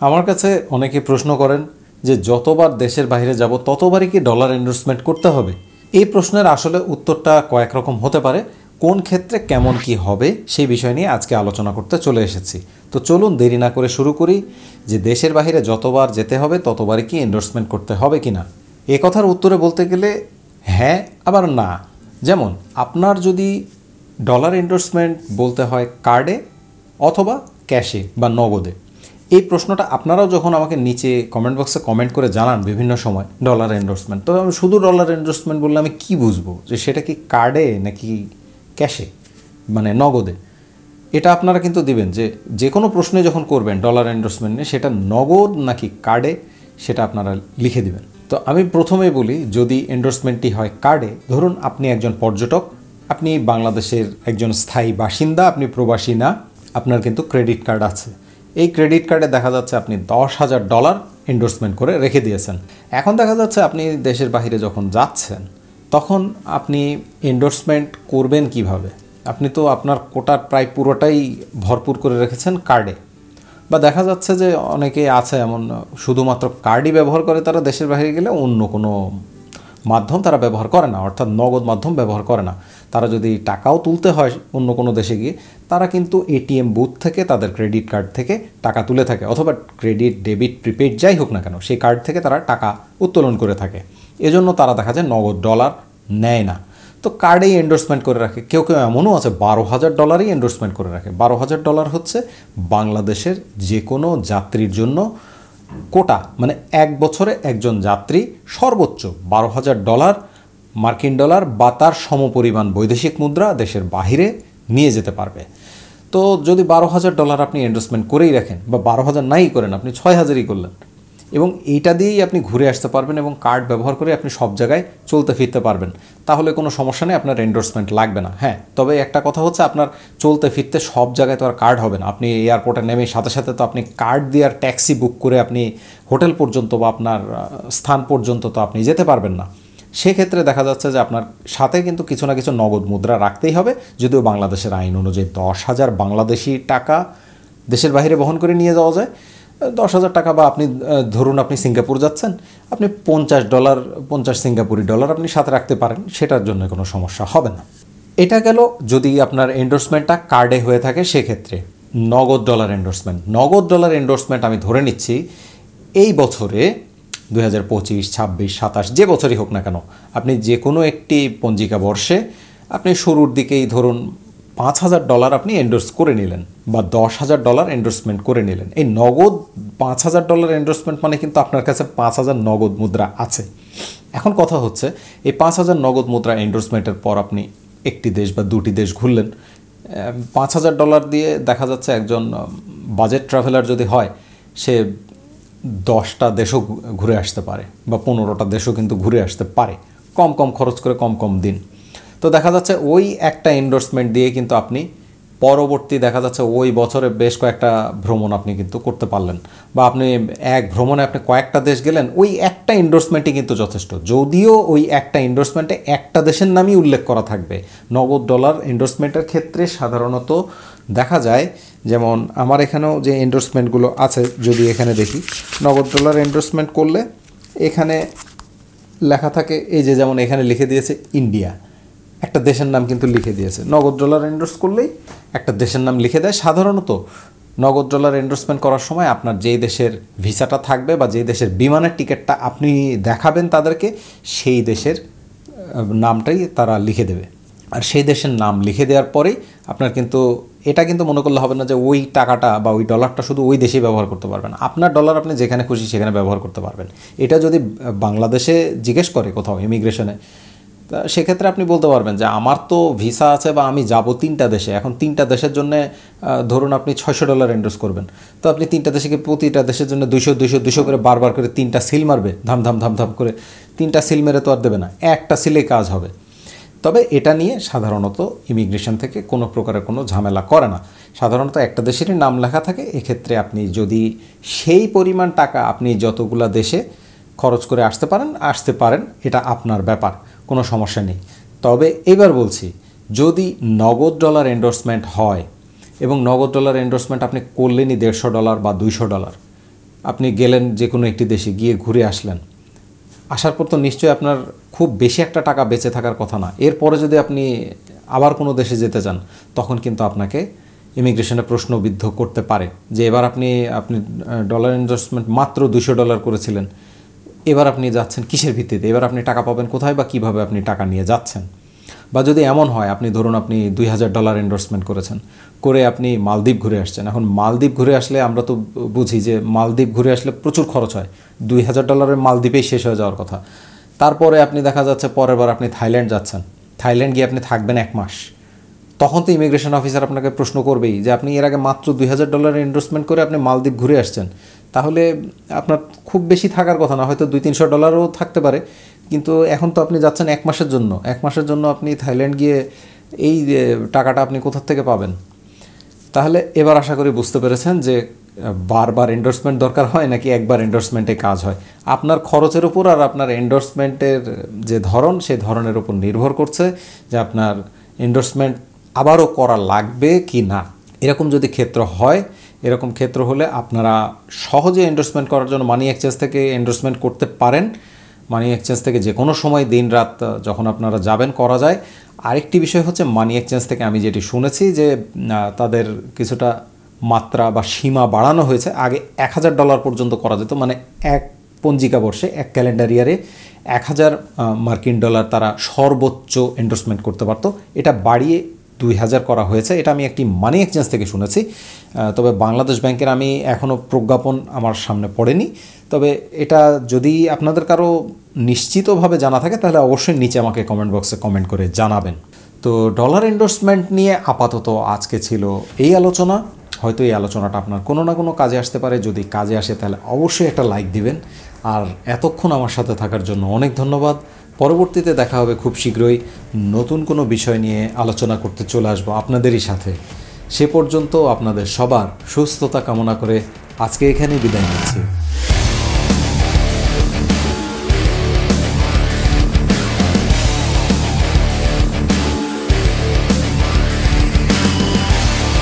আমার কাছে অনেকে প্রশ্ন করেন যে যতবার দেশের বাইরে যাব ততবারই কি ডলার এন্ডোর্সমেন্ট করতে হবে। এই প্রশ্নের আসলে উত্তরটা কয়েক রকম হতে পারে, কোন ক্ষেত্রে কেমন কি হবে সেই বিষয় নিয়ে আজকে আলোচনা করতে চলে এসেছি। তো চলুন দেরি না করে শুরু করি যে দেশের বাইরে যতবার যেতে হবে ততবারই কি এন্ডোর্সমেন্ট করতে হবে কিনা। এ কথার উত্তরে বলতে গেলে হ্যাঁ আবার না। যেমন আপনার যদি ডলার এন্ডোর্সমেন্ট বলতে হয় কার্ডে অথবা ক্যাশে বা নগদে, এই প্রশ্নটা আপনারাও যখন আমাকে নিচে কমেন্ট বক্সে কমেন্ট করে জানান বিভিন্ন সময় ডলার এন্ডোর্সমেন্ট, তবে আমি শুধু ডলার এন্ডোর্সমেন্ট বললে আমি কী বুঝবো যে সেটা কি কার্ডে নাকি ক্যাশে মানে নগদে। এটা আপনারা কিন্তু দিবেন যে কোনো প্রশ্নে যখন করবেন ডলার এন্ডোর্সমেন্ট নিয়ে, সেটা নগদ নাকি কার্ডে সেটা আপনারা লিখে দিবেন। তো আমি প্রথমেই বলি, যদি এন্ডোর্সমেন্টটি হয় কার্ডে, ধরুন আপনি একজন পর্যটক, আপনি বাংলাদেশের একজন স্থায়ী বাসিন্দা, আপনি প্রবাসী না, আপনার কিন্তু ক্রেডিট কার্ড আছে। এই ক্রেডিট কার্ডে দেখা যাচ্ছে আপনি $10,000 এন্ডোর্সমেন্ট করে রেখে দিয়েছেন। এখন দেখা যাচ্ছে আপনি দেশের বাইরে যখন যাচ্ছেন তখন আপনি এন্ডোর্সমেন্ট করবেন কিভাবে। আপনি তো আপনার কোটার প্রায় পুরোটাই ভরপুর করে রেখেছেন কার্ডে, বা দেখা যাচ্ছে যে অনেকে আছে এমন শুধুমাত্র কার্ডই ব্যবহার করে, তারা দেশের বাইরে গেলে অন্য কোনো মাধ্যম তারা ব্যবহার করে না, অর্থাৎ নগদ মাধ্যম ব্যবহার করে না। তারা যদি টাকাও তুলতে হয় অন্য কোনো দেশে গিয়ে, তারা কিন্তু এটিএম বুথ থেকে তাদের ক্রেডিট কার্ড থেকে টাকা তুলে থাকে, অথবা ক্রেডিট ডেবিট প্রিপেড যাই হোক না কেন সেই কার্ড থেকে তারা টাকা উত্তোলন করে থাকে। এজন্য তারা দেখা যায় নগদ ডলার নেয় না, তো কার্ডেই এন্ডোর্সমেন্ট করে রাখে। কেউ কেউ এমনও আছে $12,000 এন্ডোর্সমেন্ট করে রাখে। $12,000 হচ্ছে বাংলাদেশের যে কোনো যাত্রীর জন্য কোটা, মানে এক বছরে একজন যাত্রী সর্বোচ্চ $12,000 মার্কিন ডলার বা তার সমপরিমাণ বৈদেশিক মুদ্রা দেশের বাহিরে নিয়ে যেতে পারবে। তো যদি $12,000 আপনি এন্ডোর্সমেন্ট করেই রাখেন, বা 12,000 নাই করেন, আপনি 6,000ই করলেন, এবং এইটা দিয়েই আপনি ঘুরে আসতে পারবেন এবং কার্ড ব্যবহার করে আপনি সব জায়গায় চলতে ফিরতে পারবেন, তাহলে কোনো সমস্যা নেই, আপনার এন্ডোর্সমেন্ট লাগবে না। হ্যাঁ, তবে একটা কথা হচ্ছে, আপনার চলতে ফিরতে সব জায়গায় তো আর কার্ড হবে না। আপনি এয়ারপোর্টে নেমে সাথে সাথে তো আপনি কার্ড দিয়ে আর ট্যাক্সি বুক করে আপনি হোটেল পর্যন্ত বা আপনার স্থান পর্যন্ত তো আপনি যেতে পারবেন না। সেক্ষেত্রে দেখা যাচ্ছে যে আপনার সাথে কিন্তু কিছু না কিছু নগদ মুদ্রা রাখতেই হবে, যদিও বাংলাদেশের আইন অনুযায়ী 10,000 বাংলাদেশি টাকা দেশের বাইরে বহন করে নিয়ে যাওয়া যায়। 10,000 টাকা, বা আপনি ধরুন আপনি সিঙ্গাপুর যাচ্ছেন, আপনি $50 সিঙ্গাপুরি ডলার আপনি সাথে রাখতে পারেন, সেটার জন্য কোনো সমস্যা হবে না। এটা গেল যদি আপনার এন্ডোর্সমেন্টটা কার্ডে হয়ে থাকে। সেক্ষেত্রে নগদ ডলার এন্ডোর্সমেন্ট আমি ধরে নিচ্ছি এই বছরে 2025, 26, 27 যে বছরই হোক না কেন, আপনি যে কোনো একটি পঞ্জিকা বর্ষে আপনি শুরুর দিকেই ধরুন $5,000 আপনি এন্ডোর্স করে নিলেন, বা $10,000 এন্ডোর্সমেন্ট করে নিলেন। এই নগদ $5,000 এন্ডোর্সমেন্ট মানে কিন্তু আপনার কাছে 5,000 নগদ মুদ্রা আছে। এখন কথা হচ্ছে, এই 5,000 নগদ মুদ্রা এন্ডোর্সমেন্টের পর আপনি একটি দেশ বা দুটি দেশ ঘুরলেন। $5,000 দিয়ে দেখা যাচ্ছে একজন বাজেট ট্রাভেলার যদি হয়, সে 10টা দেশও ঘুরে আসতে পারে, বা 15টা দেশও কিন্তু ঘুরে আসতে পারে, কম কম খরচ করে, কম কম দিন। তো দেখা যাচ্ছে ওই একটা এন্ডোর্সমেন্ট দিয়ে কিন্তু আপনি পরবর্তী দেখা যাচ্ছে ওই বছরে বেশ কয়েকটা ভ্রমণ আপনি কিন্তু করতে পারলেন, বা আপনি এক ভ্রমণে আপনি কয়েকটা দেশ গেলেন, ওই একটা এন্ডোর্সমেন্টই কিন্তু যথেষ্ট। যদিও ওই একটা এন্ডোর্সমেন্টে একটা দেশের নামই উল্লেখ করা থাকবে। নগদ ডলার এন্ডোর্সমেন্টের ক্ষেত্রে সাধারণত দেখা যায়, যেমন আমার এখানেও যে এন্ডোর্সমেন্টগুলো আছে, যদি এখানে দেখি, নগদ ডলার এন্ডোর্সমেন্ট করলে এখানে লেখা থাকে, এই যে যেমন এখানে লিখে দিয়েছে ইন্ডিয়া, একটা দেশের নাম কিন্তু লিখে দিয়েছে। নগদ ডলার এন্ডোর্স করলেই একটা দেশের নাম লিখে দেয়। সাধারণত নগদ ডলার এন্ডোর্সমেন্ট করার সময় আপনার যেই দেশের ভিসাটা থাকবে বা যেই দেশের বিমানের টিকিটটা আপনি দেখাবেন তাদেরকে, সেই দেশের নামটাই তারা লিখে দেবে। আর সেই দেশের নাম লিখে দেওয়ার পরেই আপনার কিন্তু এটা কিন্তু মনে করলে হবে না যে ওই টাকাটা বা ওই ডলারটা শুধু ওই দেশেই ব্যবহার করতে পারবেন। আপনার ডলার আপনি যেখানে খুশি সেখানে ব্যবহার করতে পারবেন। এটা যদি বাংলাদেশে জিজ্ঞেস করে কোথাও ইমিগ্রেশনে, তা সেক্ষেত্রে আপনি বলতে পারবেন যে আমার তো ভিসা আছে বা আমি যাব 3টা দেশে, এখন 3টা দেশের জন্য ধরুন আপনি $600 এন্ডোর্স করবেন, তো আপনি 3টা দেশে প্রতিটা দেশের জন্য 200 করে বারবার করে 3টা সিল মারবে, ধাম ধাম ধাম ধাম করে 3টা সিল মেরে তো আর দেবে না, একটা সিলে কাজ হবে। তবে এটা নিয়ে সাধারণত ইমিগ্রেশন থেকে কোনো প্রকারের কোনো ঝামেলা করে না। সাধারণত একটা দেশেরই নাম লেখা থাকে। এক্ষেত্রে আপনি যদি সেই পরিমাণ টাকা আপনি যতগুলা দেশে খরচ করে আসতে পারেন, এটা আপনার ব্যাপার, কোনো সমস্যা নেই। তবে এবার বলছি, যদি নগদ ডলার এন্ডোর্সমেন্ট হয় এবং নগদ ডলার এন্ডোর্সমেন্ট আপনি করলেনই $150 বা $200, আপনি গেলেন যে কোনো একটি দেশে, গিয়ে ঘুরে আসলেন, আসার পর তো নিশ্চয়ই আপনার খুব বেশি একটা টাকা বেঁচে থাকার কথা না। এরপরে যদি আপনি আবার কোনো দেশে যেতে চান, তখন কিন্তু আপনাকে ইমিগ্রেশনে প্রশ্নবিদ্ধ করতে পারে যে এবার আপনি ডলার এন্ডোর্সমেন্ট মাত্র $200 করেছিলেন, এবার আপনি যাচ্ছেন কিসের ভিত্তিতে, এবার আপনি টাকা পাবেন কোথায় বা কীভাবে আপনি টাকা নিয়ে যাচ্ছেন। বা যদি এমন হয় আপনি ধরুন আপনি $2000 এন্ডোর্সমেন্ট করেছেন, করে আপনি মালদ্বীপ ঘুরে আসছেন। এখন মালদ্বীপ ঘুরে আসলে আমরা তো বুঝি যে মালদ্বীপ ঘুরে আসলে প্রচুর খরচ হয়, $2000 মালদ্বীপেই শেষ হয়ে যাওয়ার কথা। তারপরে আপনি দেখা যাচ্ছে পরের বার আপনি থাইল্যান্ড যাচ্ছেন, থাইল্যান্ড গিয়ে আপনি থাকবেন 1 মাস, তখন তো ইমিগ্রেশন অফিসার আপনাকে প্রশ্ন করবেই যে আপনি এর আগে মাত্র $2000 এন্ডোর্সমেন্ট করে আপনি মালদ্বীপ ঘুরে আসছেন, তাহলে আপনার খুব বেশি থাকার কথা না, হয়তো $200-300 থাকতে পারে, কিন্তু এখন তো আপনি যাচ্ছেন 1 মাসের জন্য। 1 মাসের জন্য আপনি থাইল্যান্ড গিয়ে এই টাকাটা আপনি কোথা থেকে পাবেন? তাহলে এবার আশা করি বুঝতে পেরেছেন যে বারবার এন্ডোর্সমেন্ট দরকার হয় নাকি একবার এন্ডোর্সমেন্টে কাজ হয়। আপনার খরচের উপর আর আপনার এন্ডোর্সমেন্টের যে ধরন, সেই ধরনের উপর নির্ভর করছে যে আপনার এন্ডোর্সমেন্ট আবারও করা লাগবে কি না। এরকম যদি ক্ষেত্র হয়, এরকম ক্ষেত্র হলে আপনারা সহজে এন্ডোর্সমেন্ট করার জন্য মানি এক্সচেঞ্জ থেকে এন্ডোর্সমেন্ট করতে পারেন। মানি এক্সচেঞ্জ থেকে যে কোনো সময় দিন রাত যখন আপনারা যাবেন করা যায়। আরেকটি বিষয় হচ্ছে মানি এক্সচেঞ্জ থেকে আমি যেটি শুনেছি যে তাদের কিছুটা মাত্রা বা সীমা বাড়ানো হয়েছে। আগে $1000 পর্যন্ত করা যেত, মানে এক পঞ্জিকা বর্ষে, এক ক্যালেন্ডার ইয়ারে $1000 তারা সর্বোচ্চ এন্ডোর্সমেন্ট করতে পারত। এটা বাড়িয়ে 2000 করা হয়েছে। এটা আমি একটি মানি এক্সচেঞ্জ থেকে শুনেছি। তবে বাংলাদেশ ব্যাংকের আমি এখনও প্রজ্ঞাপন আমার সামনে পড়েনি। তবে এটা যদি আপনাদের কারো নিশ্চিতভাবে জানা থাকে তাহলে অবশ্যই নিচে আমাকে কমেন্ট বক্সে কমেন্ট করে জানাবেন। তো ডলার এন্ডোর্সমেন্ট নিয়ে আপাতত আজকে ছিল এই আলোচনা। হয়তো এই আলোচনাটা আপনার কোনো না কোনো কাজে আসতে পারে। যদি কাজে আসে তাহলে অবশ্যই একটা লাইক দিবেন। আর এতক্ষণ আমার সাথে থাকার জন্য অনেক ধন্যবাদ। পরবর্তীতে দেখা হবে খুব শীঘ্রই, নতুন কোনো বিষয় নিয়ে আলোচনা করতে চলে আসবো আপনাদেরই সাথে। সে পর্যন্ত আপনাদের সবার সুস্থতা কামনা করে আজকে এখানেই বিদায় নিচ্ছি।